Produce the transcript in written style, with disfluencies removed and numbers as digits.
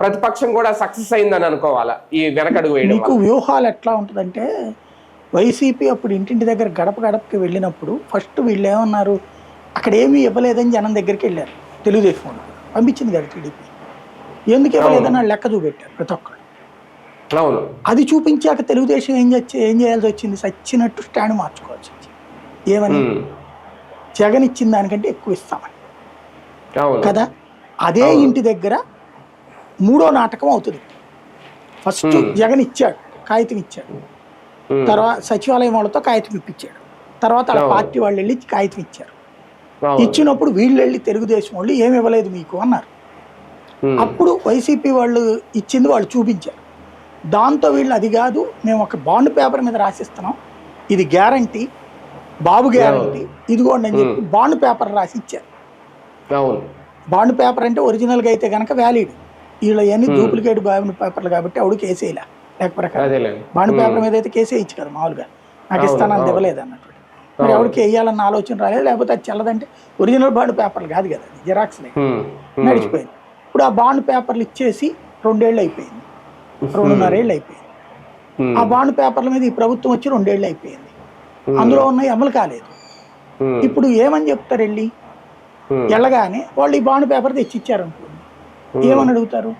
ప్రతిపక్షం కూడా సక్సెస్ అయిందని అనుకోవాలా ఈ వెనకడుగు వేయడం మీకు వ్యూహాలు ఎట్లా ఉంటుందంటే, వైసీపీ అప్పుడు ఇంటింటి దగ్గర గడప గడపకి వెళ్ళినప్పుడు ఫస్ట్ వీళ్ళు ఏమన్నారు, అక్కడ ఏమీ ఇవ్వలేదని జనం దగ్గరికి వెళ్ళారు. తెలుగుదేశం వాళ్ళు పంపించింది కదా టీడీపీ, ఎందుకు ఇవ్వలేదని వాళ్ళు లెక్క చూపెట్టారు ప్రతి ఒక్కరు. అది చూపించాక తెలుగుదేశం ఏం చేయాల్సి వచ్చింది, సచ్చినట్టు స్టాండ్ మార్చుకోవాల్సి వచ్చింది. ఏమని, జగన్ ఇచ్చిన దానికంటే ఎక్కువ ఇస్తామని కదా. అదే ఇంటి దగ్గర మూడో నాటకం అవుతుంది. ఫస్ట్ జగన్ ఇచ్చాడు, కాగితం ఇచ్చాడు, తర్వాత సచివాలయం వాళ్ళతో కాగితం ఇప్పించాడు, తర్వాత వాళ్ళ పార్టీ వాళ్ళు వెళ్ళి కాగితం ఇచ్చారు. ఇచ్చినప్పుడు వీళ్ళు వెళ్ళి తెలుగుదేశం వాళ్ళు ఏమి ఇవ్వలేదు మీకు అన్నారు. అప్పుడు వైసీపీ వాళ్ళు ఇచ్చింది వాళ్ళు చూపించారు. దాంతో వీళ్ళు అది కాదు, మేము ఒక బాండ్ పేపర్ మీద రాసిస్తున్నాం, ఇది గ్యారంటీ, బాబు గ్యారంటీ, ఇదిగోండి అని చెప్పి బాండ్ పేపర్ రాసి ఇచ్చారు. బాండ్ పేపర్ అంటే ఒరిజినల్గా అయితే కనుక వ్యాలిడ్, వీళ్ళు అవన్నీ డూప్లికేట్ బాండ్ పేపర్లు కాబట్టి ఎవడు కేసేలా. లేకపోతే బాండ్ పేపర్ మీద అయితే కేసే ఇచ్చు కదా, మామూలుగా నాకు ఇస్తానని ఇవ్వలేదు అన్నట్టు. మరి ఎవరికి వేయాలన్న ఆలోచన రాలేదు, లేకపోతే అది చల్లదంటే ఒరిజినల్ బాండ్ పేపర్లు కాదు కదా, జిరాక్స్లే, నడిచిపోయింది. ఇప్పుడు ఆ బాండ్ పేపర్లు ఇచ్చేసి 2 ఏళ్ళు అయిపోయింది, 2.5 ఏళ్ళు అయిపోయింది. ఆ బాండ్ పేపర్ల మీద ఈ ప్రభుత్వం వచ్చి 2 ఏళ్ళు అయిపోయింది, అందులో ఉన్నాయి అమలు కాలేదు. ఇప్పుడు ఏమని చెప్తారు, వెళ్ళగానే వాళ్ళు ఈ బాండ్ పేపర్ తెచ్చి ఇచ్చారు అనుకోండి, ఏమని అడుగుతారు,